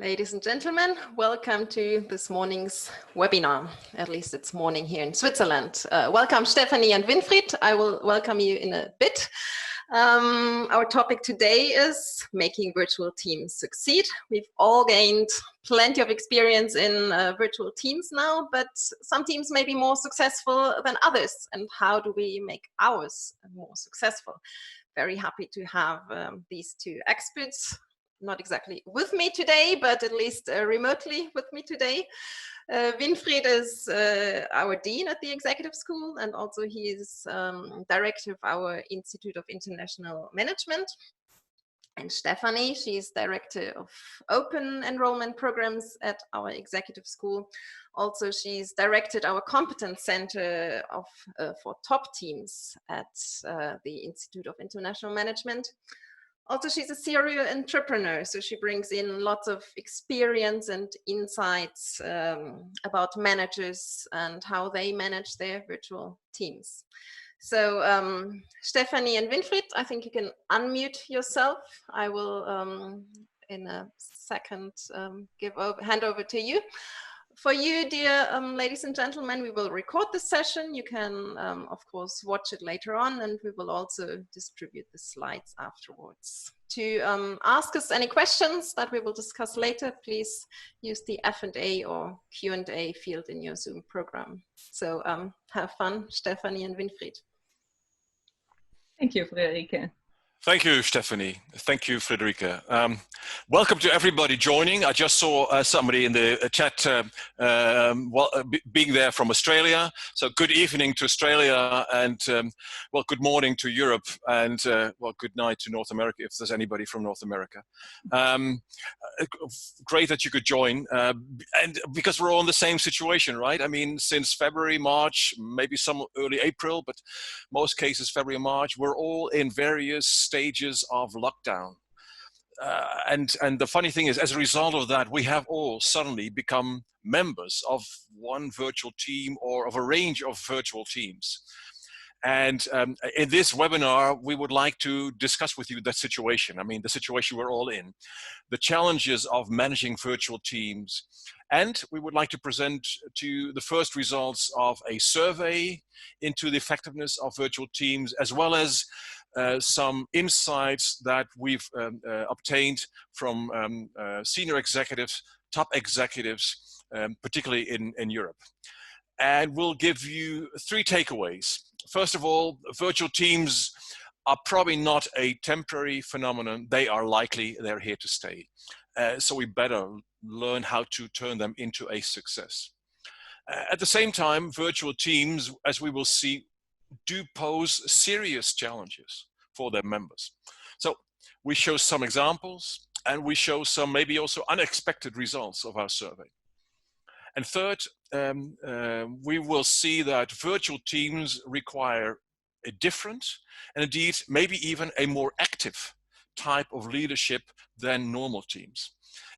Ladies and gentlemen, welcome to this morning's webinar. At least it's morning here in Switzerland. Welcome Stephanie and Winfried. I will welcome you in a bit. Our topic today is making virtual teams succeed. We've all gained plenty of experience in virtual teams now, but some teams may be more successful than others. And how do we make ours more successful? Very happy to have these two experts, not exactly with me today, but at least remotely with me today. Winfried is our Dean at the Executive School, and also he is Director of our Institute of International Management. And Stephanie, she's Director of Open Enrollment Programs at our Executive School. Also, she's directed our Competence Center for top teams at the Institute of International Management. Also, she's a serial entrepreneur, so she brings in lots of experience and insights about managers and how they manage their virtual teams. So Stephanie and Winfried, I think you can unmute yourself. I will, in a second, hand over to you. For you, dear ladies and gentlemen, we will record this session. You can, of course, watch it later on, and we will also distribute the slides afterwards. To ask us any questions that we will discuss later, please use the F&A or Q&A field in your Zoom program. So have fun, Stephanie and Winfried. Thank you, Friederike. Thank you, Stephanie. Thank you, Friederike. Welcome to everybody joining. I just saw somebody in the chat being there from Australia. So good evening to Australia, and well, good morning to Europe, and well, good night to North America, if there's anybody from North America. Great that you could join, and because we're all in the same situation, right? I mean, since February, March, maybe some early April, but most cases February, March, we're all in various stages of lockdown. And the funny thing is, as a result of that, we have all suddenly become members of one virtual team or of a range of virtual teams. And in this webinar, we would like to discuss with you that situation. I mean, the situation we're all in, the challenges of managing virtual teams. And we would like to present to you the first results of a survey into the effectiveness of virtual teams, as well as some insights that we've obtained from senior executives, top executives, particularly in Europe. And we'll give you 3 takeaways. First of all, virtual teams are probably not a temporary phenomenon. They are likely they're here to stay. So we better learn how to turn them into a success. At the same time, virtual teams, as we will see, do pose serious challenges for their members. So we show some examples, and we show some maybe also unexpected results of our survey. And third, we will see that virtual teams require a different, and indeed maybe even a more active type of leadership than normal teams.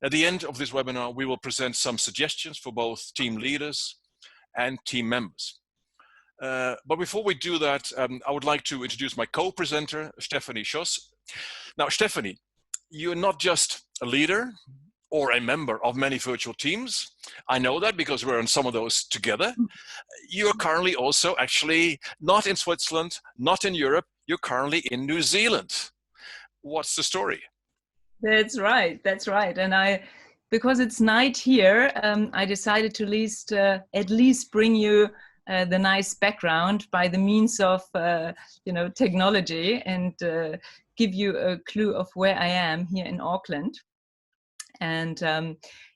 At the end of this webinar, we will present some suggestions for both team leaders and team members. But before we do that, I would like to introduce my co-presenter, Stephanie Schoss. Now, Stephanie, you're not just a leader or a member of many virtual teams. I know that because we're in some of those together. You're currently also actually not in Switzerland, not in Europe. You're currently in New Zealand. What's the story? That's right. That's right. And because it's night here, I decided to at least bring you the nice background by the means of technology, and give you a clue of where I am here in Auckland. And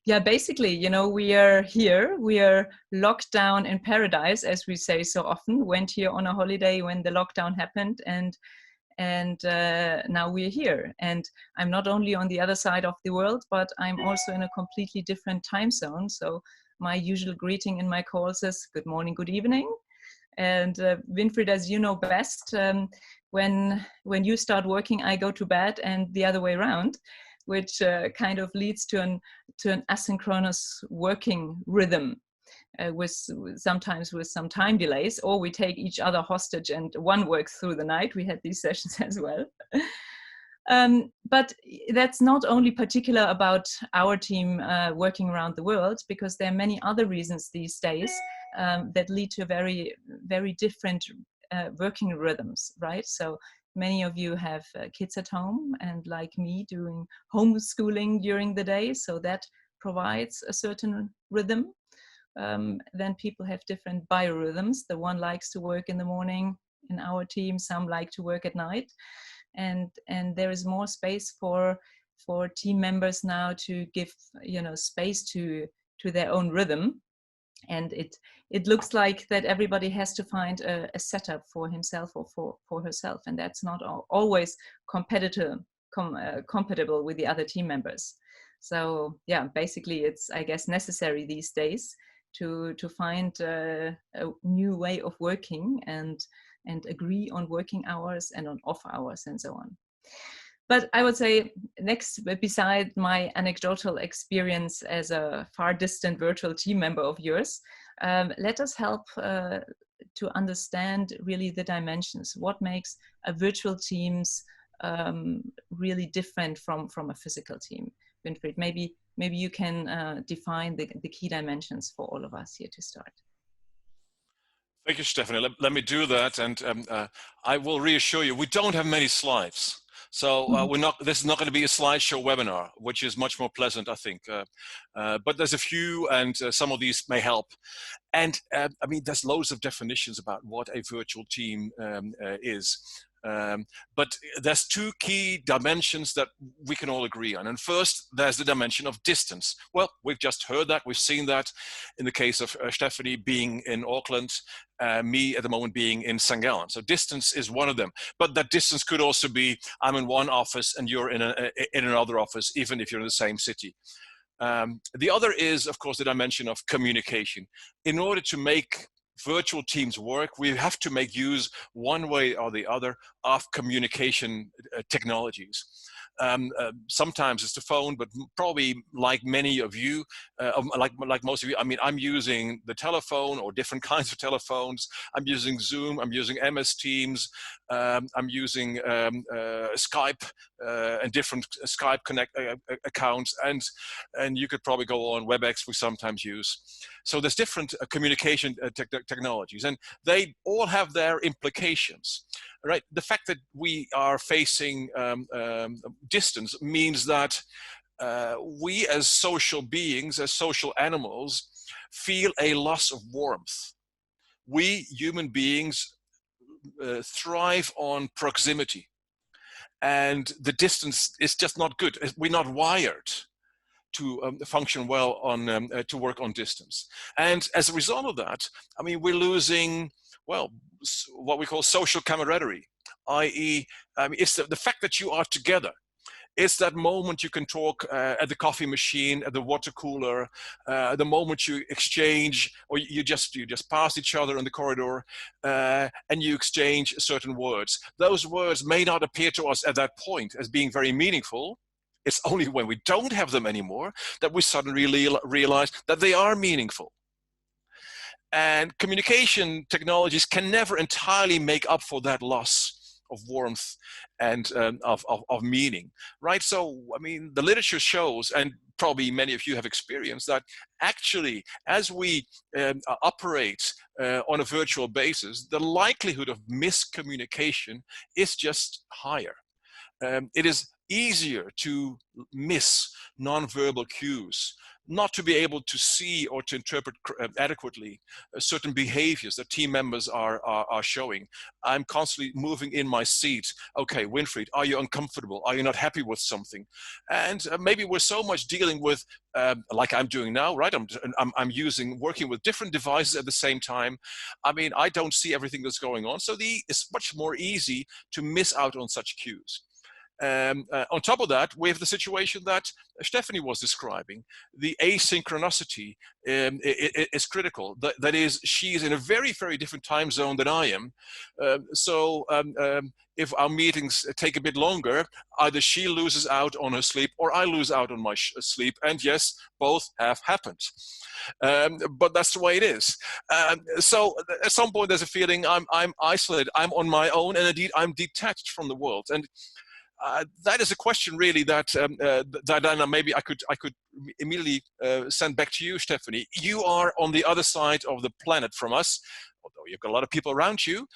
yeah, basically, we are here. We are locked down in paradise, as we say so often. Went here on a holiday when the lockdown happened, and now we're here. And I'm not only on the other side of the world, but I'm also in a completely different time zone. So my usual greeting in my calls is good morning, good evening. And Winfried, as you know best, when you start working, I go to bed, and the other way around, which kind of leads to an asynchronous working rhythm, sometimes with some time delays, or we take each other hostage and one works through the night. We had these sessions as well. But that's not only particular about our team working around the world, because there are many other reasons these days that lead to very, very different working rhythms, right? So many of you have kids at home, and like me, doing homeschooling during the day, so that provides a certain rhythm. Then people have different biorhythms. The one likes to work in the morning in our team, some like to work at night. And there is more space for team members now to give, you know, space to their own rhythm. And it looks like that everybody has to find a setup for himself or for herself, and that's not always compatible with the other team members. So yeah, basically it's, I guess, necessary these days to find a new way of working and agree on working hours and on off hours and so on. But I would say next, beside my anecdotal experience as a far distant virtual team member of yours, let us help to understand really the dimensions. What makes a virtual teams really different from a physical team? Winfried, maybe you can define the key dimensions for all of us here to start. Thank you, Stephanie. Let me do that, and I will reassure you, we don't have many slides. So this is not going to be a slideshow webinar, which is much more pleasant, I think. But there's a few, and some of these may help. And I mean, there's loads of definitions about what a virtual team is. But there's two key dimensions that we can all agree on. And first, there's the dimension of distance. Well, we've just heard that, we've seen that in the case of Stephanie being in Auckland, me at the moment being in St. Gallen. So distance is one of them. But that distance could also be, I'm in one office and you're in another office, even if you're in the same city. The other is, of course, the dimension of communication. In order to make virtual teams work, we have to make use one way or the other of communication technologies. Sometimes it's the phone, but probably like many of you, like most of you, I mean, I'm using the telephone or different kinds of telephones. I'm using Zoom, I'm using MS Teams, I'm using Skype and different Skype Connect accounts, and you could probably go on WebEx we sometimes use. So there's different communication technologies, and they all have their implications. Right, the fact that we are facing distance means that we as social beings, as social animals, feel a loss of warmth. We human beings thrive on proximity, and the distance is just not good. We're not wired to function well on to work on distance, and as a result of that, I mean, we're losing, well, what we call social camaraderie, i.e., it's the fact that you are together. It's that moment you can talk at the coffee machine, at the water cooler, the moment you exchange, or you just pass each other in the corridor, and you exchange certain words. Those words may not appear to us at that point as being very meaningful. It's only when we don't have them anymore that we suddenly realize that they are meaningful. And communication technologies can never entirely make up for that loss of warmth and of meaning, right? So, I mean, the literature shows, and probably many of you have experienced, that actually, as we operate on a virtual basis, the likelihood of miscommunication is just higher. It is easier to miss nonverbal cues, not to be able to see or to interpret adequately certain behaviors that team members are showing. I'm constantly moving in my seat. Okay, Winfried, are you uncomfortable? Are you not happy with something? And maybe we're so much dealing with, like I'm doing now, right? I'm working with different devices at the same time. I mean, I don't see everything that's going on. So it's much more easy to miss out on such cues. On top of that, we have the situation that Stephanie was describing. The asynchronicity is critical. That is, she's in a very, very different time zone than I am. So if our meetings take a bit longer, either she loses out on her sleep or I lose out on my sleep. And yes, both have happened. But that's the way it is. So at some point, there's a feeling I'm isolated, I'm on my own, and indeed I'm detached from the world. And that is a question really that that maybe I could immediately send back to you, Stephanie. You are on the other side of the planet from us, although you've got a lot of people around you.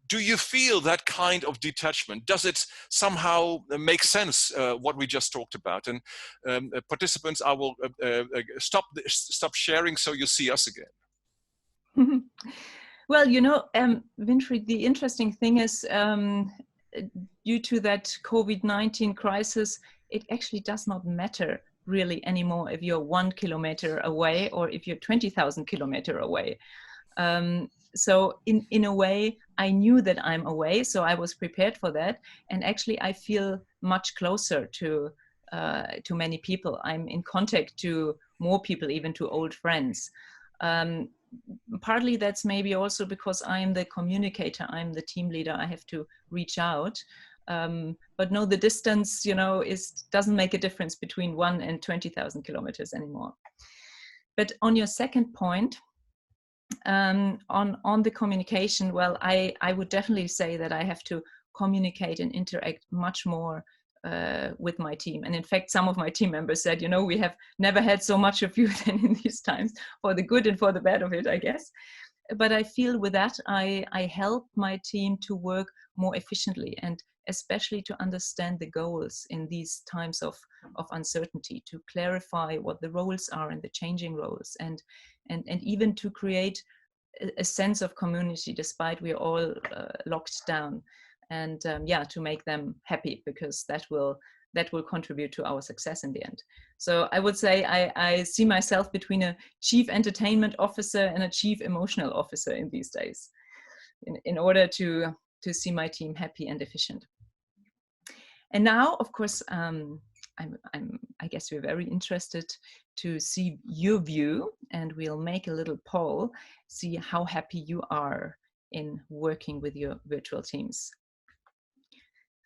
Do you feel that kind of detachment? Does it somehow make sense, what we just talked about? And participants, I will stop sharing so you see us again. Well, you know, Winfried, the interesting thing is, due to that COVID-19 crisis, it actually does not matter really anymore if you're 1 kilometer away or if you're 20,000 kilometers away. So in a way, I knew that I'm away, so I was prepared for that. And actually, I feel much closer to many people. I'm in contact to more people, even to old friends. Partly that's maybe also because I'm the communicator, I'm the team leader, I have to reach out. But no, the distance, you know, doesn't make a difference between 1 and 20,000 kilometers anymore. But on your second point, on the communication, well, I would definitely say that I have to communicate and interact much more with my team. And in fact, some of my team members said, you know, we have never had so much of you than in these times, for the good and for the bad of it, I guess. But I feel with that, I help my team to work more efficiently and especially to understand the goals in these times of uncertainty, to clarify what the roles are and the changing roles, and even to create a sense of community despite we're all locked down. And yeah, to make them happy, because that will contribute to our success in the end. So I would say I see myself between a chief entertainment officer and a chief emotional officer in these days, in order to see my team happy and efficient. And now, of course, I guess we're very interested to see your view, and we'll make a little poll, see how happy you are in working with your virtual teams.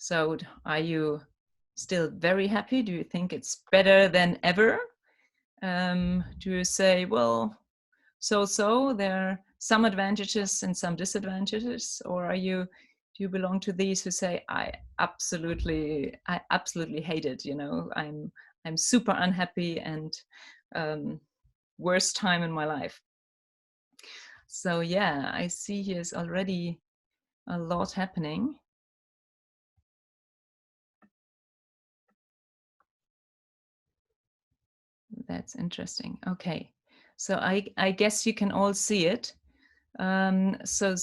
So are you still very happy? Do you think it's better than ever? Do you say, well, so there are some advantages and some disadvantages? Or do you belong to these who say, I absolutely hate it, you know, I'm super unhappy and worst time in my life? So yeah, I see here's already a lot happening. That's interesting. Okay, so I guess you can all see it. So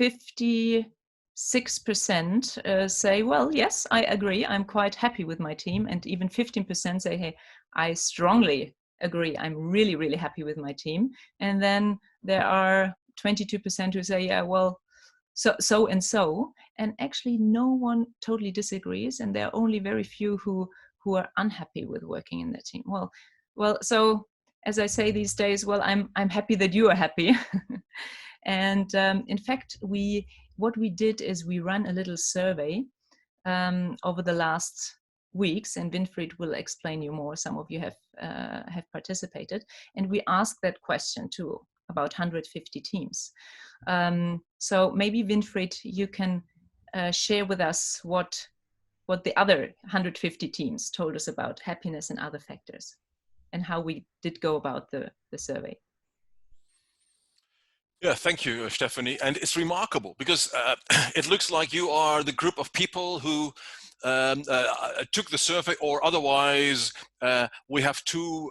56% say, well, yes, I agree. I'm quite happy with my team. And even 15% say, hey, I strongly agree. I'm really, really happy with my team. And then there are 22% who say, yeah, well, so and so. And actually no one totally disagrees. And there are only very few who are unhappy with working in their team. Well, so as I say these days, well, I'm happy that you are happy. And in fact, what we did is we ran a little survey over the last weeks, and Winfried will explain you more. Some of you have participated, and we asked that question to about 150 teams. So maybe Winfried, you can share with us what the other 150 teams told us about happiness and other factors, and how we did go about the survey. Yeah, thank you, Stephanie. And it's remarkable because it looks like you are the group of people who took the survey, or otherwise we have two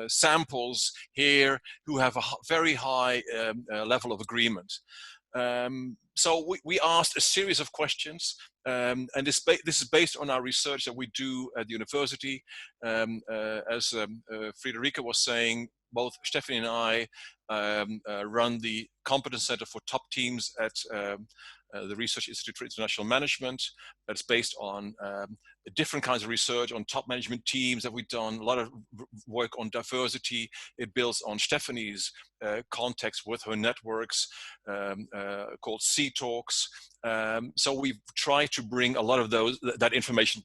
samples here who have a very high level of agreement. So we asked a series of questions, and this is based on our research that we do at the university. As Friederike was saying, both Stephanie and I run the Competence Center for Top Teams at the Research Institute for International Management. That's based on different kinds of research on top management teams that we've done, a lot of work on diversity. It builds on Stephanie's context with her networks called C-Talks. So we've tried to bring a lot of that information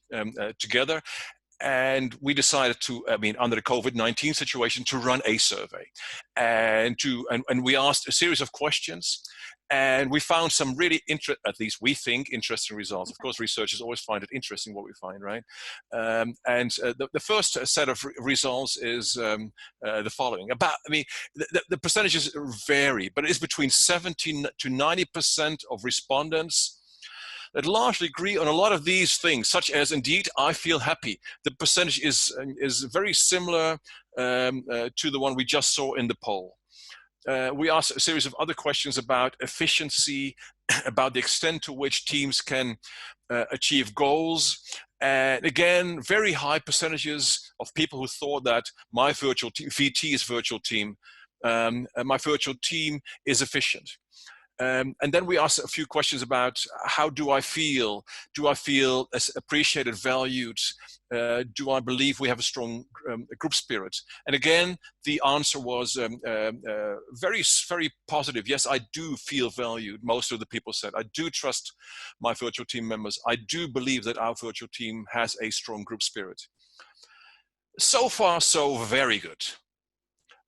together. And we decided to, under the COVID-19 situation, to run a survey, and we asked a series of questions, and we found some really at least we think, interesting results. Of course, researchers always find it interesting what we find, right? The first set of results is the following. The percentages vary, but it's between 70 to 90% of respondents that largely agree on a lot of these things, such as, indeed, I feel happy. The percentage is very similar to the one we just saw in the poll. We asked a series of other questions about efficiency, about the extent to which teams can achieve goals. And again, very high percentages of people who thought that my virtual team, VT's virtual team, my virtual team is efficient. And then we asked a few questions about how do I feel? Do I feel appreciated, valued? Do I believe we have a strong group spirit? And again, the answer was very, very positive. Yes, I do feel valued. Most of the people said, I do trust my virtual team members. I do believe that our virtual team has a strong group spirit. So far, so very good.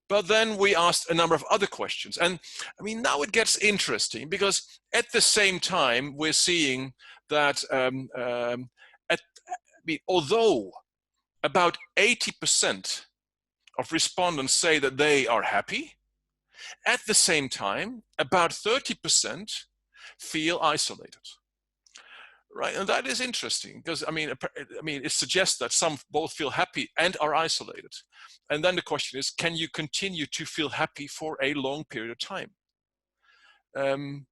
But then we asked a number of other questions. And now it gets interesting, because at the same time, we're seeing that although about 80% of respondents say that they are happy, at the same time, about 30% feel isolated. Right, and that is interesting, because it suggests that some both feel happy and are isolated. And then the question is, can you continue to feel happy for a long period of time? Over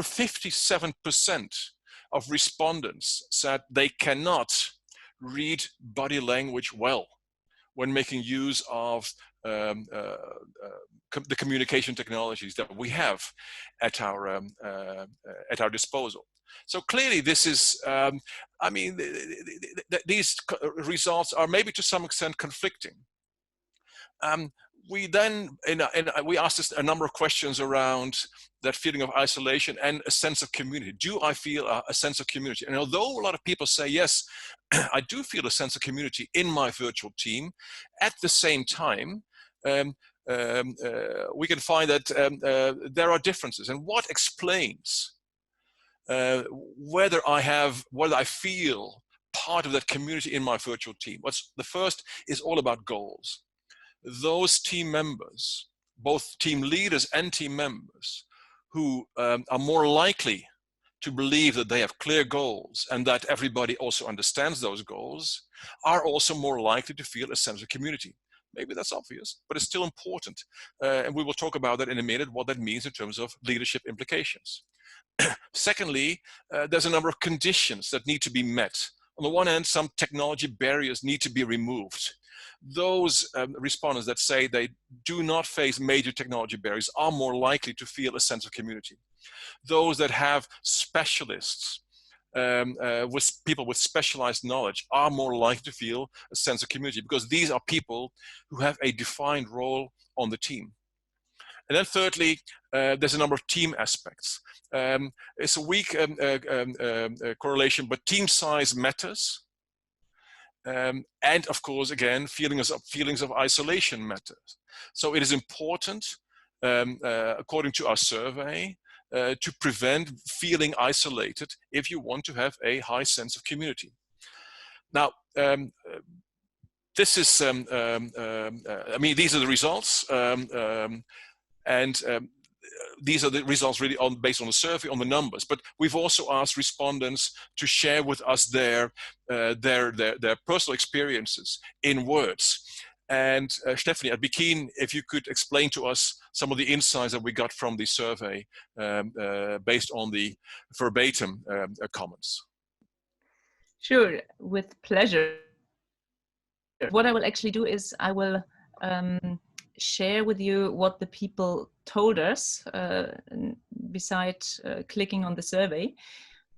57% of respondents said they cannot read body language well when making use of the communication technologies that we have at our disposal. So clearly, this is, these results are maybe to some extent conflicting. We then, we asked a number of questions around that feeling of isolation and a sense of community. Do I feel a sense of community? And although a lot of people say, yes, I do feel a sense of community in my virtual team, at the same time, we can find that there are differences. And what explains whether I feel part of that community in my virtual team? The first is all about goals. Those team members, both team leaders and team members, who are more likely to believe that they have clear goals and that everybody also understands those goals, are also more likely to feel a sense of community. Maybe that's obvious, but it's still important. And we will talk about that in a minute, what that means in terms of leadership implications. Secondly, there's a number of conditions that need to be met. On the one hand, some technology barriers need to be removed. Those respondents that say they do not face major technology barriers are more likely to feel a sense of community. Those that have specialists, with people with specialized knowledge, are more likely to feel a sense of community, because these are people who have a defined role on the team. And then thirdly, there's a number of team aspects. It's a weak correlation, but team size matters. And of course, again, feelings of isolation matters. So it is important, according to our survey, to prevent feeling isolated if you want to have a high sense of community. Now, this is, these are the results, these are the results really based on the survey, on the numbers. But we've also asked respondents to share with us their personal experiences in words. And Stephanie, I'd be keen if you could explain to us some of the insights that we got from the survey based on the verbatim comments. Sure, with pleasure. What I will actually do is I will share with you what the people told us besides clicking on the survey.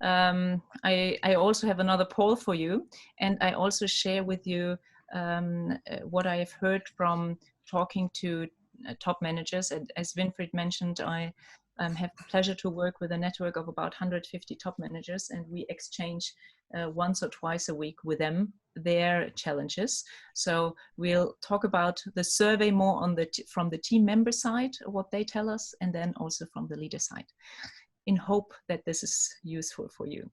I also have another poll for you, and I also share with you what I have heard from talking to top managers. And as Winfried mentioned, I have the pleasure to work with a network of about 150 top managers, and we exchange once or twice a week with them, their challenges. So we'll talk about the survey more on from the team member side, what they tell us, and then also from the leader side, in hope that this is useful for you.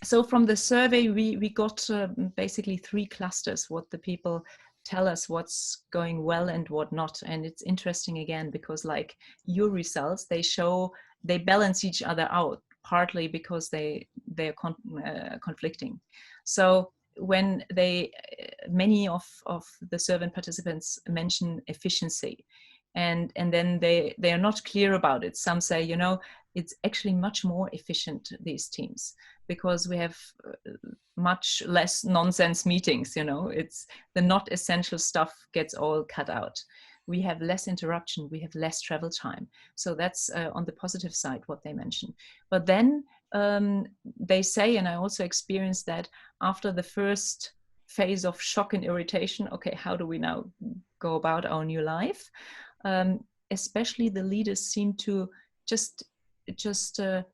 So from the survey, we got basically 3 clusters, what the people tell us what's going well and what not. And it's interesting again, because like your results, they balance each other out, partly because they're conflicting. So when many of the survey participants mention efficiency, and then they are not clear about it. Some say, you know, it's actually much more efficient, these teams, because we have much less nonsense meetings, you know, it's the not essential stuff gets all cut out. We have less interruption, we have less travel time. So that's on the positive side, what they mention. But then they say, and I also experienced that after the first phase of shock and irritation, okay, how do we now go about our new life? Especially the leaders seem to just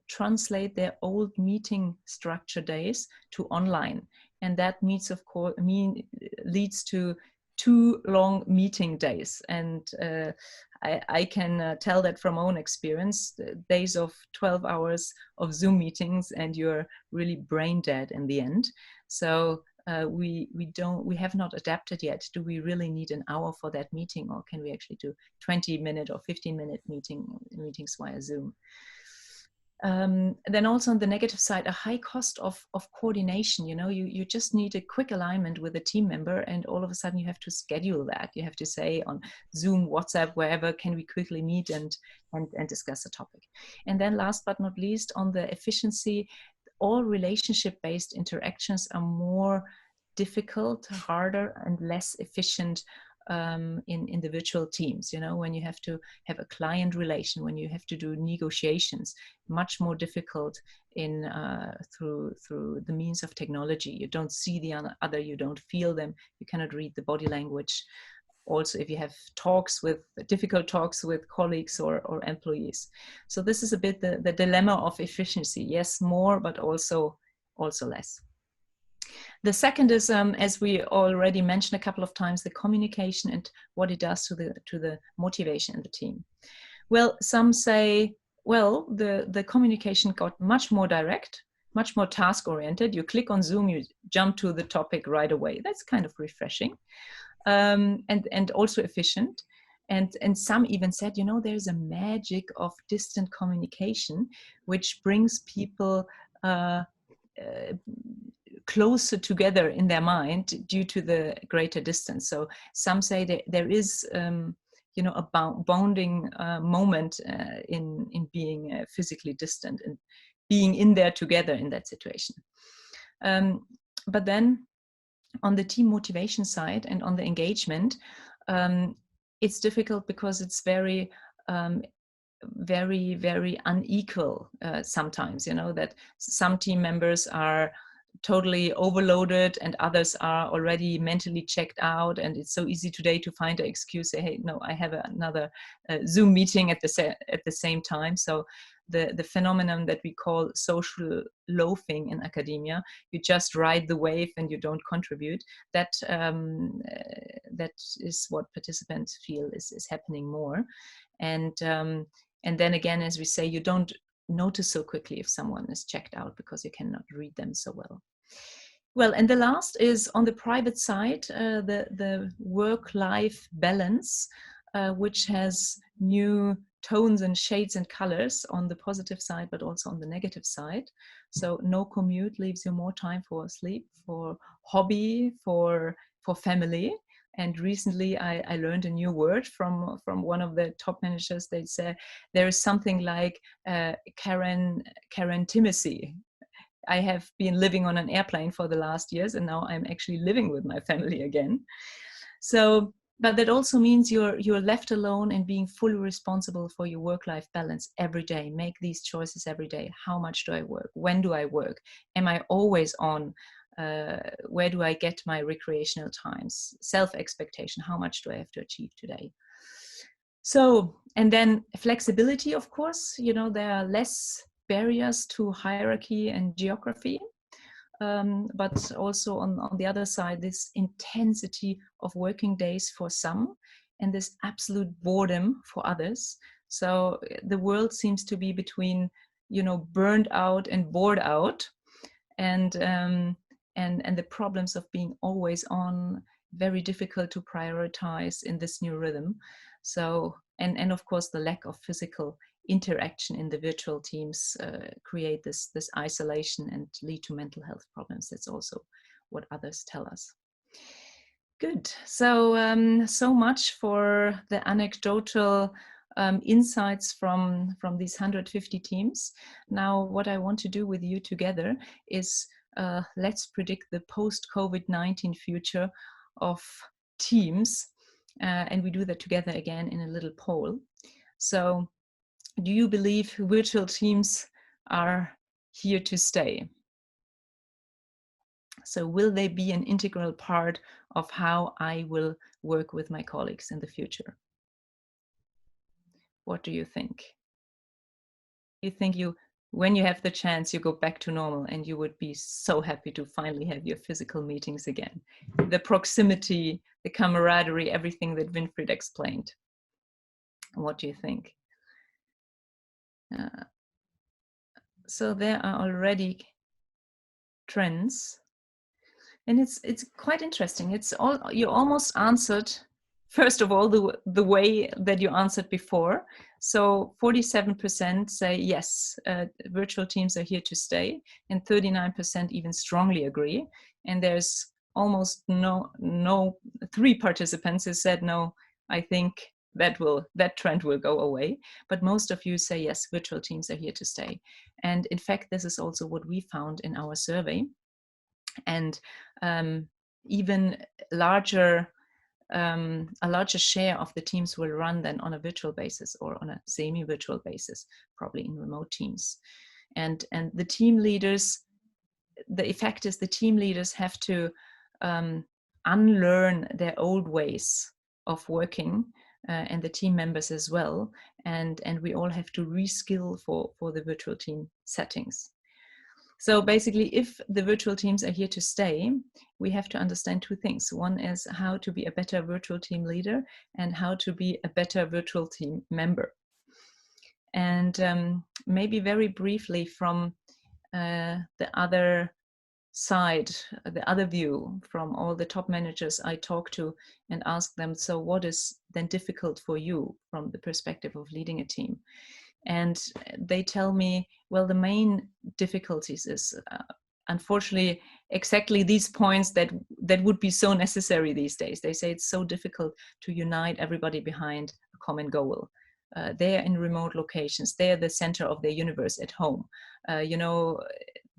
translate their old meeting structure days to online, and that means, of course, leads to 2 long meeting days. And I can tell that from own experience, days of 12 hours of Zoom meetings, and you're really brain dead in the end. So we have not adapted yet. Do we really need an hour for that meeting, or can we actually do 20-minute or 15-minute meetings via Zoom? Then also on the negative side, a high cost of coordination. You know, you just need a quick alignment with a team member, and all of a sudden you have to schedule that. You have to say on Zoom, WhatsApp, wherever, can we quickly meet and discuss a topic. And then last but not least, on the efficiency, all relationship-based interactions are more difficult, harder, and less efficient in the virtual teams. You know, when you have to have a client relation, when you have to do negotiations, much more difficult in through the means of technology. You don't see the other, you don't feel them, you cannot read the body language. Also, if you have difficult talks with colleagues or employees. So this is a bit the dilemma of efficiency. Yes, more, but also less. The second is, as we already mentioned a couple of times, the communication and what it does to the motivation in the team. Well, some say, well, the communication got much more direct, much more task-oriented. You click on Zoom, you jump to the topic right away. That's kind of refreshing, and also efficient. And some even said, you know, there's a magic of distant communication, which brings people closer together in their mind due to the greater distance. So some say that there is, you know, a bonding moment in being physically distant and being in there together in that situation. But then on the team motivation side and on the engagement, it's difficult because it's very, very unequal sometimes, you know, that some team members are totally overloaded and others are already mentally checked out, and it's so easy today to find an excuse, say, hey, no, I have another Zoom meeting at the same time. So the phenomenon that we call social loafing in academia, you just ride the wave and you don't contribute, that is what participants feel is happening more. And then again, as we say, you don't notice so quickly if someone is checked out because you cannot read them so well. Well, and the last is on the private side, the work-life balance, which has new tones and shades and colors on the positive side, but also on the negative side. So no commute leaves you more time for sleep, for hobby, for family. And recently I learned a new word from one of the top managers. They said there is something like Karentimacy. I have been living on an airplane for the last years, and now I'm actually living with my family again. So, but that also means you're left alone and being fully responsible for your work-life balance every day. Make these choices every day. How much do I work? When do I work? Am I always on? Where do I get my recreational times? Self-expectation, how much do I have to achieve today? So, and then flexibility, of course, you know, there are less barriers to hierarchy and geography, but also on the other side, this intensity of working days for some and this absolute boredom for others. So the world seems to be between, burned out and bored out, and the problems of being always on, very difficult to prioritize in this new rhythm. So, and of course, the lack of physical interaction in the virtual teams create this isolation and lead to mental health problems. That's also what others tell us. Good. So so much for the anecdotal insights from these 150 teams. Now, what I want to do with you together is let's predict the post-COVID-19 future of teams, and we do that together again in a little poll. So, do you believe virtual teams are here to stay? So will they be an integral part of how I will work with my colleagues in the future? What do you think? You think when you have the chance, you go back to normal and you would be so happy to finally have your physical meetings again? The proximity, the camaraderie, everything that Winfried explained. What do you think? So there are already trends. And it's quite interesting. You almost answered, first of all, the way that you answered before. So 47% say yes, virtual teams are here to stay, and 39% even strongly agree. And there's almost no 3 participants who said no, I think that trend will go away. But most of you say yes, virtual teams are here to stay. And in fact, this is also what we found in our survey. And even a larger share of the teams will run then on a virtual basis or on a semi-virtual basis, probably in remote teams. And the team leaders, the effect is the team leaders have to unlearn their old ways of working, and the team members as well. And we all have to reskill for the virtual team settings. So basically, if the virtual teams are here to stay, we have to understand 2 things. One is how to be a better virtual team leader and how to be a better virtual team member. And maybe very briefly from the other side, the other view, from all the top managers I talk to and ask them, so what is then difficult for you from the perspective of leading a team? And they tell me, well, the main difficulties is unfortunately exactly these points that would be so necessary these days. They say it's so difficult to unite everybody behind a common goal. They're in remote locations. They're the center of their universe at home.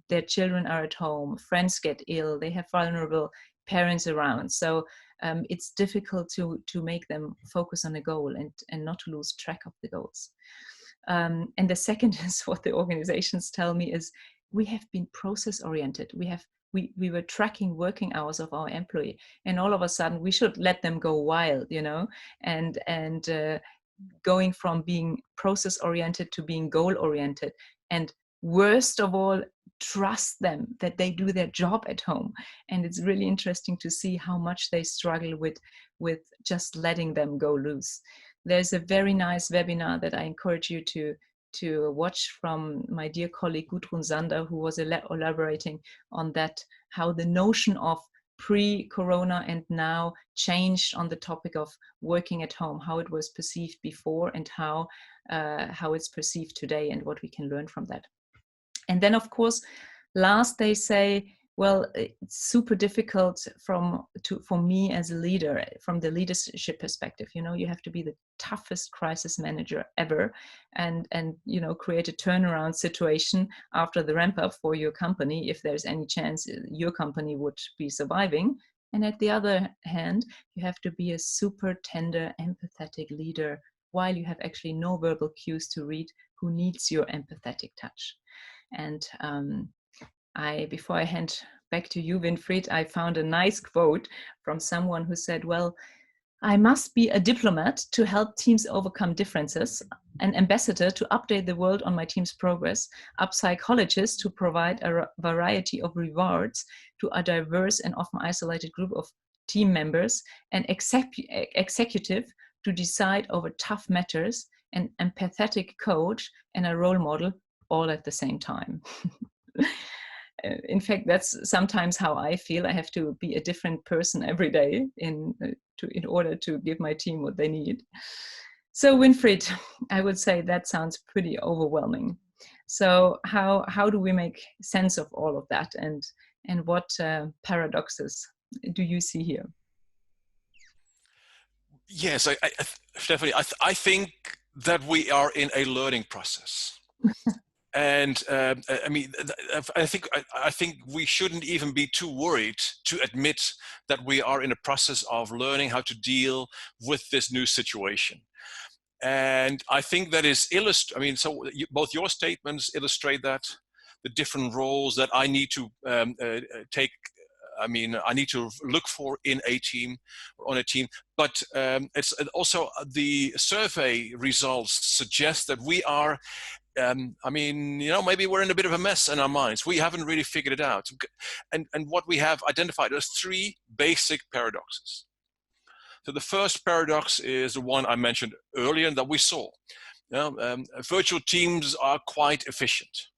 Their children are at home. Friends get ill. They have vulnerable parents around. So it's difficult to make them focus on a goal and not to lose track of the goals. And the second is what the organizations tell me is we have been process oriented. We were tracking working hours of our employee, and all of a sudden we should let them go wild, and going from being process oriented to being goal oriented. And worst of all, trust them that they do their job at home. And it's really interesting to see how much they struggle with just letting them go loose. There's a very nice webinar that I encourage you to watch from my dear colleague Gudrun Sander, who was elaborating on that, how the notion of pre-corona and now changed on the topic of working at home, how it was perceived before and how it's perceived today and what we can learn from that. And then, of course, last they say, well, it's super difficult for me as a leader, from the leadership perspective. You have to be the toughest crisis manager ever, and create a turnaround situation after the ramp up for your company, if there's any chance your company would be surviving. And at the other hand, you have to be a super tender, empathetic leader, while you have actually no verbal cues to read who needs your empathetic touch. And before I hand back to you, Winfried, I found a nice quote from someone who said, well, I must be a diplomat to help teams overcome differences, an ambassador to update the world on my team's progress, a psychologist to provide a variety of rewards to a diverse and often isolated group of team members, an executive to decide over tough matters, an empathetic coach, and a role model, all at the same time. In fact, that's sometimes how I feel. I have to be a different person every day in order to give my team what they need. So Winfried, I would say that sounds pretty overwhelming. So how do we make sense of all of that, and what paradoxes do you see here? Yes, Stephanie, I think that we are in a learning process. And I mean, I think we shouldn't even be too worried to admit that we are in a process of learning how to deal with this new situation. And I think that is I mean, so both your statements illustrate that, the different roles that I need to take. I mean, I need to look for in a team or on a team, but it's also the survey results suggest that we are. I mean, you know, maybe we're in a bit of a mess in our minds. We haven't really figured it out. And what we have identified are three basic paradoxes. So the first paradox is the one I mentioned earlier that we saw. You know, virtual teams are quite efficient.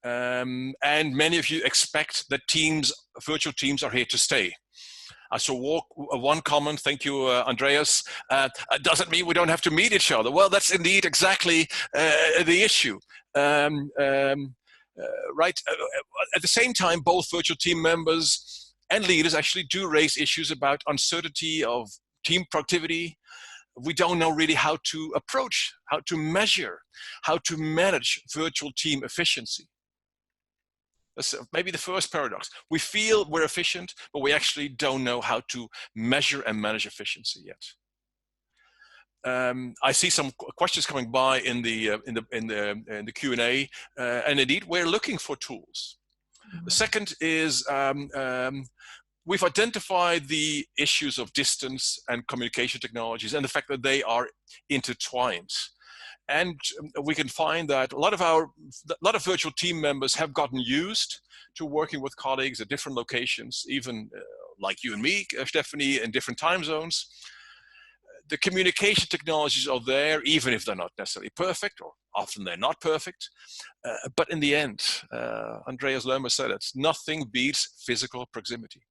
And many of you expect that virtual teams are here to stay. I saw one comment, thank you, Andreas, doesn't mean we don't have to meet each other. Well, that's indeed exactly the issue. Right. At the same time, both virtual team members and leaders actually do raise issues about uncertainty of team productivity. We don't know really how to approach, how to measure, how to manage virtual team efficiency. That's maybe the first paradox. We feel we're efficient, but we actually don't know how to measure and manage efficiency yet. I see some questions coming by in the Q&A, and indeed we're looking for tools. The second is we've identified the issues of distance and communication technologies and the fact that they are intertwined. And we can find that a lot of virtual team members have gotten used to working with colleagues at different locations, even like you and me, Stephanie, in different time zones. The communication technologies are there, even if they're not necessarily perfect, or often they're not perfect. But in the end, Andreas Lermer said it, nothing beats physical proximity.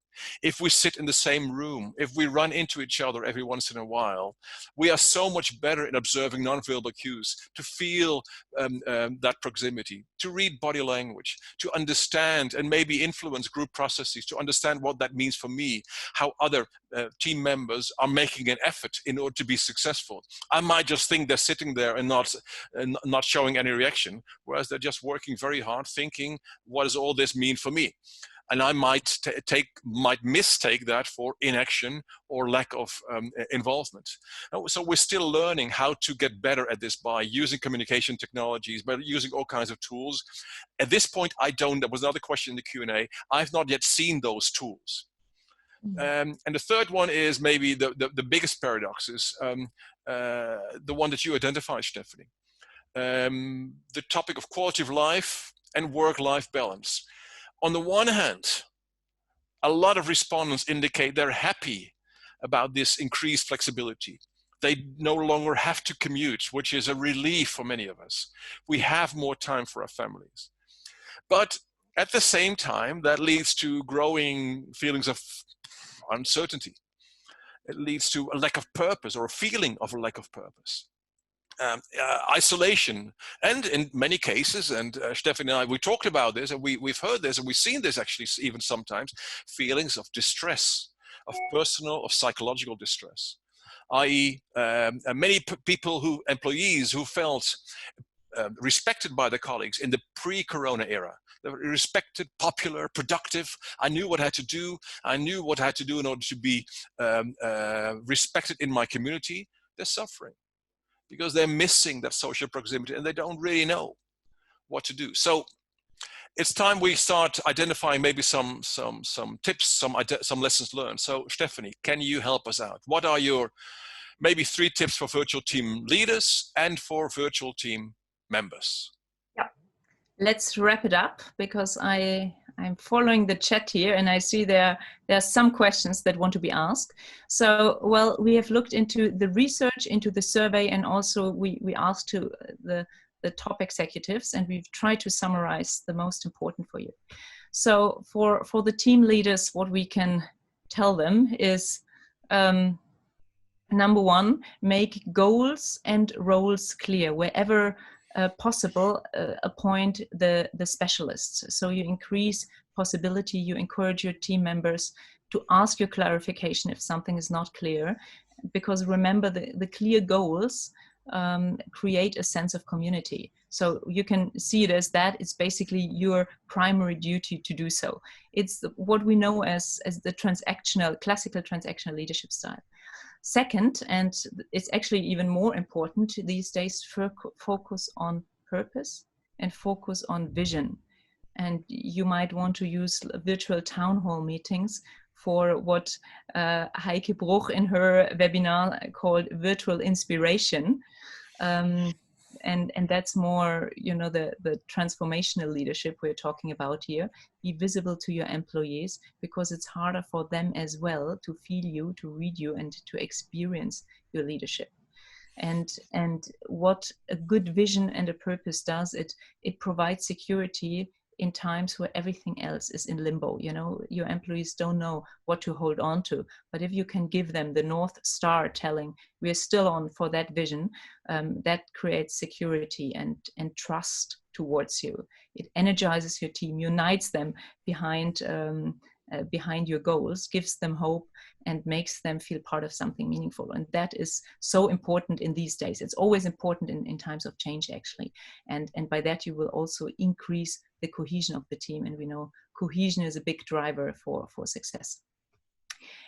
If we sit in the same room, if we run into each other every once in a while, we are so much better in observing nonverbal cues, to feel that proximity, to read body language, to understand and maybe influence group processes, to understand what that means for me, how other team members are making an effort in order to be successful. I might just think they're sitting there and not showing any reaction, whereas they're just working very hard, thinking, what does all this mean for me? And I might mistake that for inaction or lack of involvement. So we're still learning how to get better at this by using communication technologies, by using all kinds of tools. At this point, there was another question in the Q&A. I've not yet seen those tools. And the third one is maybe the biggest paradox is the one that you identified, Stephanie. The topic of quality of life and work-life balance. On the one hand, a lot of respondents indicate they're happy about this increased flexibility. They no longer have to commute, which is a relief for many of us. We have more time for our families. But at the same time, that leads to growing feelings of uncertainty. It leads to a lack of purpose, or a feeling of a lack of purpose. Isolation, and in many cases, and Stephanie and I, we talked about this, and we've heard this, and we've seen this actually even sometimes, feelings of distress, of personal, of psychological distress, i.e. Many employees who felt respected by their colleagues in the pre-corona era. They were respected, popular, productive. I knew what I had to do. I knew what I had to do in order to be respected in my community. They're suffering because they're missing that social proximity and they don't really know what to do. So it's time we start identifying maybe some tips, some lessons learned. So Stephanie, can you help us out? What are your maybe 3 tips for virtual team leaders and for virtual team members? Yeah. Let's wrap it up, because I'm following the chat here and I see there are some questions that want to be asked. So, well, we have looked into the research, into the survey, and also we asked to the top executives, and we've tried to summarize the most important for you. So for the team leaders, what we can tell them is, number 1, make goals and roles clear. Wherever possible, appoint the specialists. So you increase possibility, you encourage your team members to ask your clarification if something is not clear, because remember, the clear goals create a sense of community. So you can see it as that it's basically your primary duty to do so. It's what we know as the classical transactional leadership style. Second, and it's actually even more important these days, focus on purpose and focus on vision. And you might want to use virtual town hall meetings for what Heike Bruch in her webinar called virtual inspiration. And that's more, the transformational leadership we're talking about here. Be visible to your employees, because it's harder for them as well to feel you, to read you, and to experience your leadership. And what a good vision and a purpose does, it provides security in times where everything else is in limbo. Your employees don't know what to hold on to, but if you can give them the North Star telling we're still on for that vision, that creates security and trust towards you. It energizes your team, unites them behind your goals, gives them hope, and makes them feel part of something meaningful. And that is so important in these days. It's always important in times of change, actually. And by that, you will also increase the cohesion of the team. And we know cohesion is a big driver for success.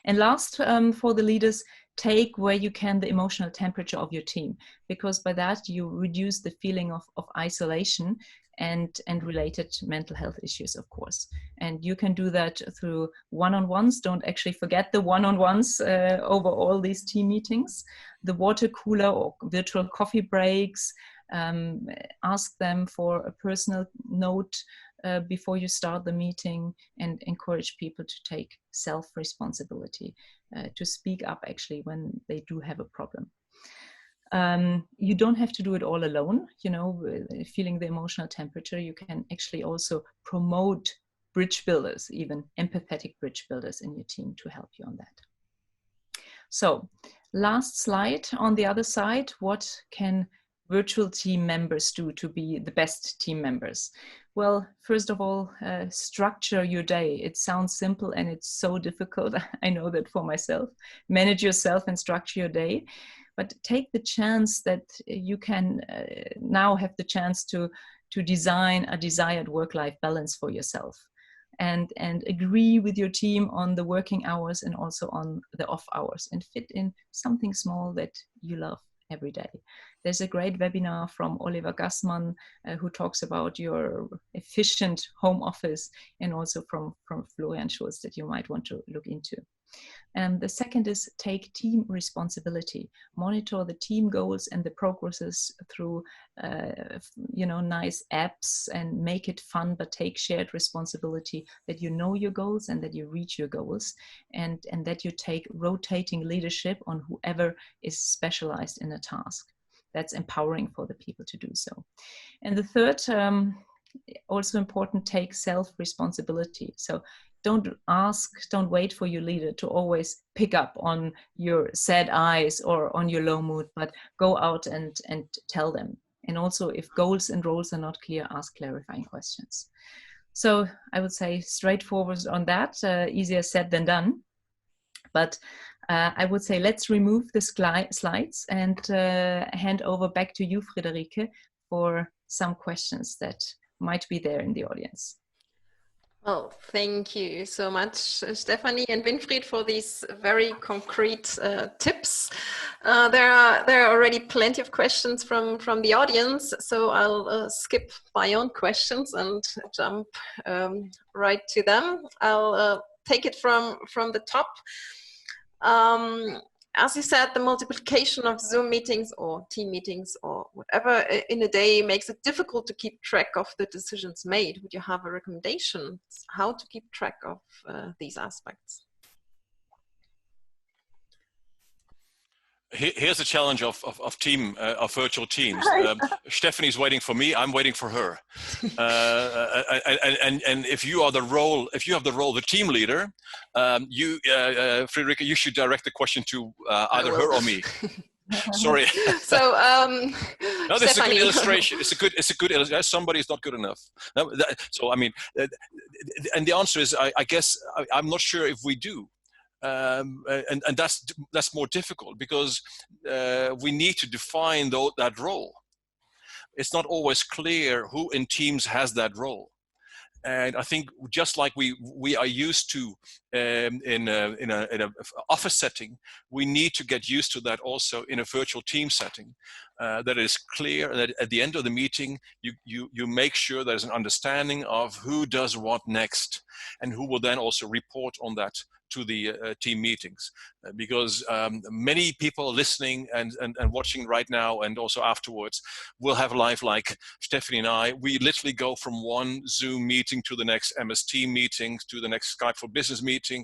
And last, for the leaders, take where you can the emotional temperature of your team, because by that you reduce the feeling of isolation and related mental health issues, of course. And you can do that through one-on-ones. Don't actually forget the one-on-ones over all these team meetings, the water cooler or virtual coffee breaks. Ask them for a personal note before you start the meeting, and encourage people to take self-responsibility, to speak up actually when they do have a problem. You don't have to do it all alone, feeling the emotional temperature. You can actually also promote bridge builders, even empathetic bridge builders in your team, to help you on that. So last slide, on the other side, what can virtual team members do to be the best team members? Well, first of all, structure your day. It sounds simple and it's so difficult. I know that for myself. Manage yourself and structure your day. But take the chance that you can now have the chance to design a desired work-life balance for yourself, and agree with your team on the working hours and also on the off hours, and fit in something small that you love every day. There's a great webinar from Oliver Gassmann who talks about your efficient home office, and also from Florian Schulz that you might want to look into. And the second is take team responsibility. Monitor the team goals and the progresses through, nice apps, and make it fun, but take shared responsibility that you know your goals and that you reach your goals, and that you take rotating leadership on whoever is specialized in a task. That's empowering for the people to do so. And the third, also important, take self-responsibility. So don't wait for your leader to always pick up on your sad eyes or on your low mood, but go out and tell them. And also, if goals and roles are not clear, ask clarifying questions. So I would say straightforward on that, easier said than done. But I would say let's remove the slides and hand over back to you, Friederike, for some questions that might be there in the audience. Well, thank you so much, Stephanie and Winfried, for these very concrete tips. There are already plenty of questions from the audience, so I'll skip my own questions and jump right to them. I'll take it from the top. As you said, the multiplication of Zoom meetings or team meetings or whatever in a day makes it difficult to keep track of the decisions made. Would you have a recommendation how to keep track of these aspects? Here's the challenge of virtual teams. Stephanie's waiting for me. I'm waiting for her. And if you have the role, the team leader, Friederike, you should direct the question to either her or me. Sorry. So, no, this Stephanie. Is a good illustration. It's a good illustration. Somebody is not good enough. No, so I mean, and the answer is, I guess I'm not sure if we do. And that's more difficult because we need to define that role. It's not always clear who in teams has that role. And I think just like we are used to in a office setting, we need to get used to that also in a virtual team setting. That is clear that at the end of the meeting, you make sure there's an understanding of who does what next, and who will then also report on that to the team meetings, because many people listening and watching right now and also afterwards will have a life like Stephanie and I. We literally go from one Zoom meeting to the next MS Team meeting to the next Skype for Business meeting.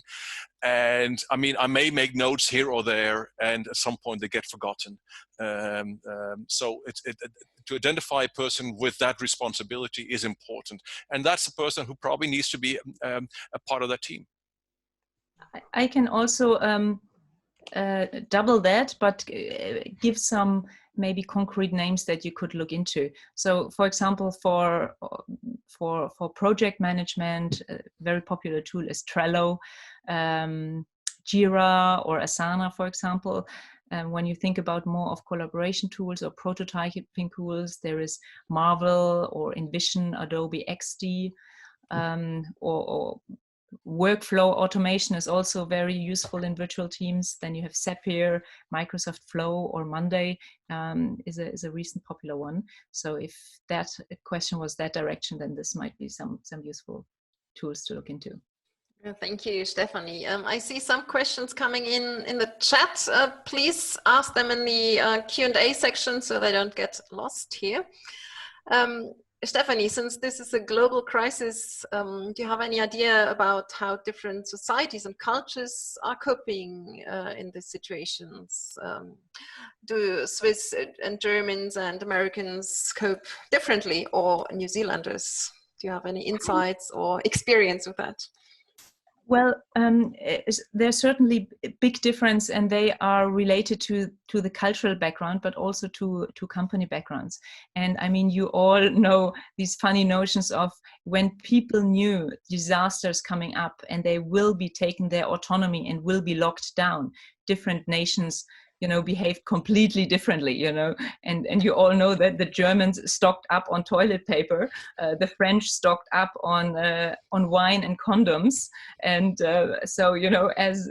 And I mean, I may make notes here or there, and at some point they get forgotten. So to identify a person with that responsibility is important. And that's a person who probably needs to be a part of that team. I can also double that, but give some maybe concrete names that you could look into. So, for example, for project management, a very popular tool is Trello, Jira or Asana, for example. When you think about more of collaboration tools or prototyping tools, there is Marvel or Envision, Adobe XD, or workflow automation is also very useful in virtual teams. Then you have Zapier, Microsoft Flow, or Monday is a recent popular one. So if that question was that direction, then this might be some useful tools to look into. Thank you, Stephanie. I see some questions coming in the chat. Please ask them in the Q&A section so they don't get lost here. Stephanie, since this is a global crisis, do you have any idea about how different societies and cultures are coping in these situations? Do Swiss and Germans and Americans cope differently, or New Zealanders? Do you have any insights or experience with that? Well, there's certainly a big difference, and they are related to the cultural background, but also to company backgrounds. And I mean, you all know these funny notions of when people knew disasters coming up and they will be taking their autonomy and will be locked down, different nations, you know, behave completely differently, you know, and you all know that the Germans stocked up on toilet paper, the French stocked up on wine and condoms, and so, you know, as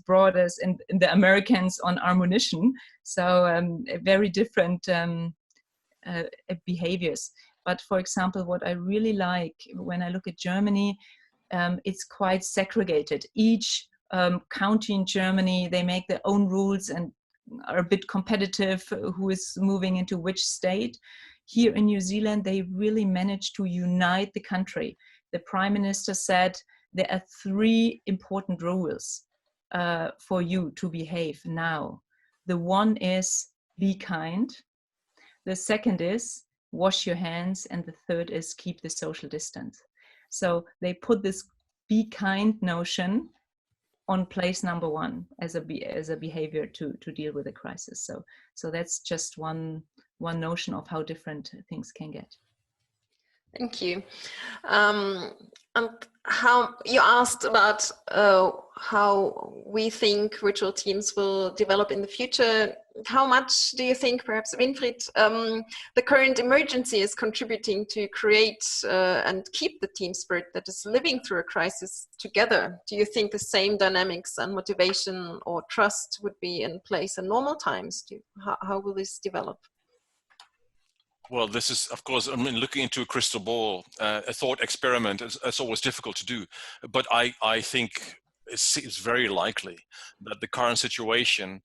broad as in the Americans on ammunition. So very different behaviors. But for example, what I really like when I look at Germany, it's quite segregated. Each county in Germany, they make their own rules and are a bit competitive, who is moving into which state. Here in New Zealand, they really managed to unite the country. The Prime Minister said there are 3 important rules for you to behave now. The one is be kind. The second is wash your hands. And the third is keep the social distance. So they put this be kind notion on place number 1 as a behavior to deal with a crisis. So that's just one notion of how different things can get. Thank you. And how you asked about how we think virtual teams will develop in the future. how much do you think, perhaps Winfried, the current emergency is contributing to create and keep the team spirit that is living through a crisis together? Do you think the same dynamics and motivation or trust would be in place in normal times? How will this develop? Well, this is, of course, I mean, looking into a crystal ball, a thought experiment, it's always difficult to do. But I think it's very likely that the current situation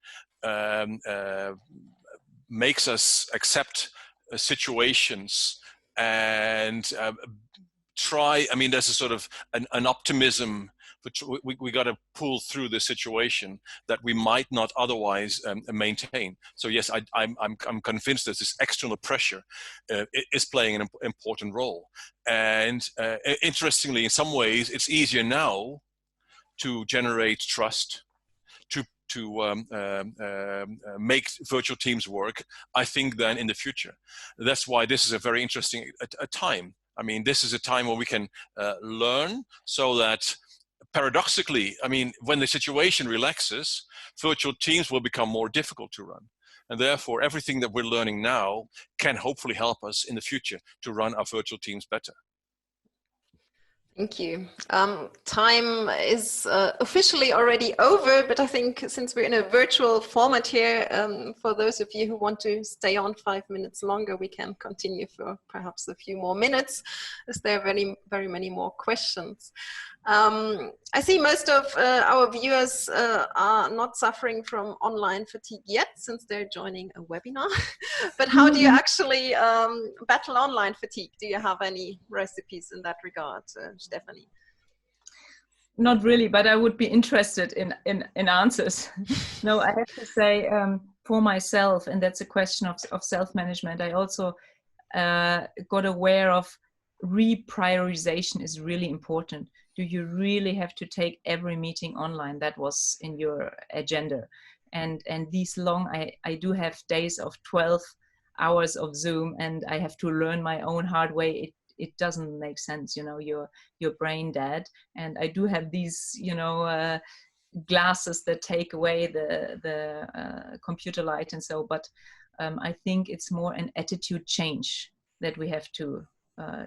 makes us accept situations and try. I mean, there's a sort of an optimism. We got to pull through the situation that we might not otherwise maintain. So yes, I'm convinced that this external pressure is playing an important role. And interestingly, in some ways, it's easier now to generate trust, to make virtual teams work, I think, than in the future. That's why this is a very interesting time. I mean, this is a time where we can learn, so that paradoxically, I mean, when the situation relaxes, virtual teams will become more difficult to run. And therefore, everything that we're learning now can hopefully help us in the future to run our virtual teams better. Thank you. Time is officially already over, but I think since we're in a virtual format here, for those of you who want to stay on 5 minutes longer, we can continue for perhaps a few more minutes, as there are very many more questions. I see most of our viewers are not suffering from online fatigue yet, since they're joining a webinar. But how do you actually battle online fatigue? Do you have any recipes in that regard, Stephanie? Not really, but I would be interested in answers. No, I have to say, for myself, and that's a question of self-management, I also got aware of reprioritization is really important. Do you really have to take every meeting online that was in your agenda? And these long, I do have days of 12 hours of Zoom, and I have to learn my own hard way. It doesn't make sense, you know, you're brain dead. And I do have these, you know, glasses that take away the computer light and so, but I think it's more an attitude change that we have to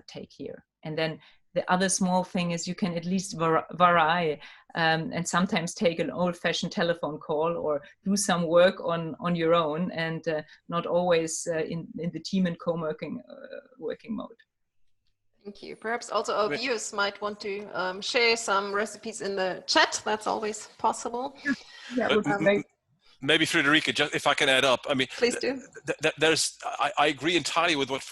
take here. And then the other small thing is you can at least vary and sometimes take an old-fashioned telephone call or do some work on your own, and not always in the team and co-working working mode. Thank you. Perhaps also our viewers might want to share some recipes in the chat. That's always possible. Yeah, maybe Friederike, just if I can add up, I mean, please do. I agree entirely with what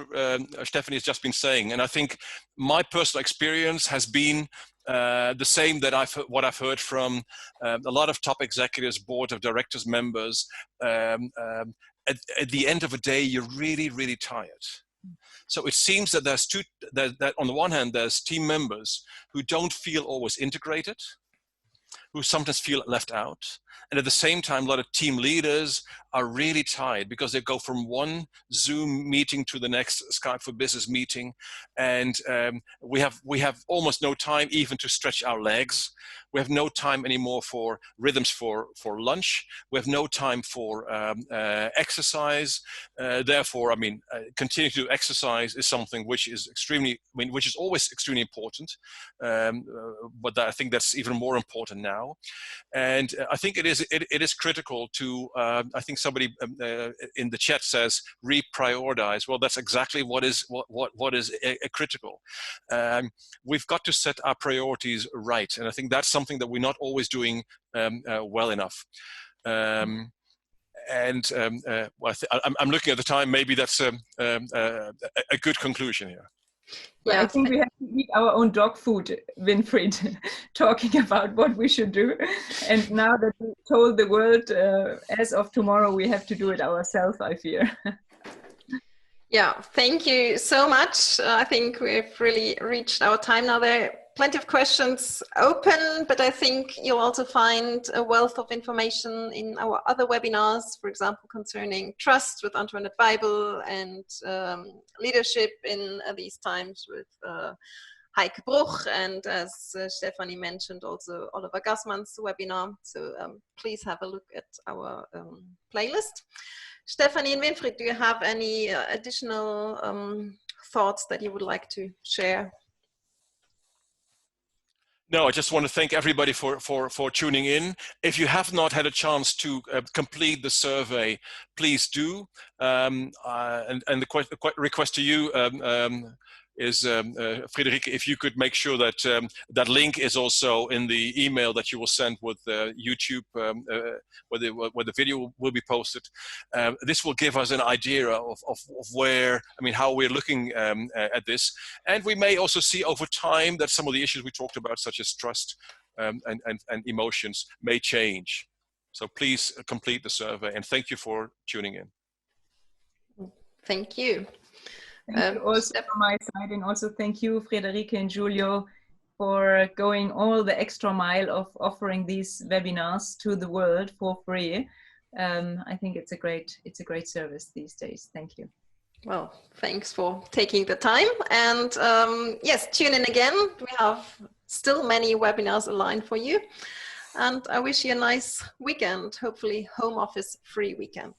Stephanie has just been saying, and I think my personal experience has been the same that what I've heard from a lot of top executives, board of directors members. At the end of a day, you're really, really tired. So it seems that there's that on the one hand, there's team members who don't feel always integrated, who sometimes feel left out. And at the same time, a lot of team leaders are really tired because they go from one Zoom meeting to the next Skype for Business meeting. And we have almost no time even to stretch our legs. We have no time anymore for rhythms for lunch. We have no time for exercise. Therefore, I mean, continuing to do exercise is something which is which is always extremely important. But I think that's even more important now. And I think it is critical to, I think somebody in the chat says reprioritize. Well, that's exactly what is critical. We've got to set our priorities right, and I think that's something that we're not always doing well enough. Well, I'm looking at the time. Maybe that's a good conclusion here. Yeah, I think we have to eat our own dog food, Winfried, talking about what we should do. And now that we told the world, as of tomorrow, we have to do it ourselves, I fear. Yeah, thank you so much. I think we've really reached our time now. There are plenty of questions open, but I think you'll also find a wealth of information in our other webinars, for example, concerning trust with Antoinette Weibel and leadership in these times with Heike Bruch, and as Stephanie mentioned, also Oliver Gassmann's webinar. So please have a look at our playlist. Stephanie and Winfried, do you have any additional thoughts that you would like to share? No, I just want to thank everybody for tuning in. If you have not had a chance to complete the survey, please do. And the request to you is, Friederike, if you could make sure that that link is also in the email that you will send with YouTube, where the video will be posted. This will give us an idea of where, I mean, how we're looking at this. And we may also see over time that some of the issues we talked about, such as trust and emotions, may change. So please complete the survey, and thank you for tuning in. Thank you. Thank you also from my side, and also thank you, Friederike and Giulio, for going all the extra mile of offering these webinars to the world for free. I think it's a great service these days. Thank you. Well, thanks for taking the time, and yes, tune in again. We have still many webinars aligned for you, and I wish you a nice weekend, hopefully home office free weekend.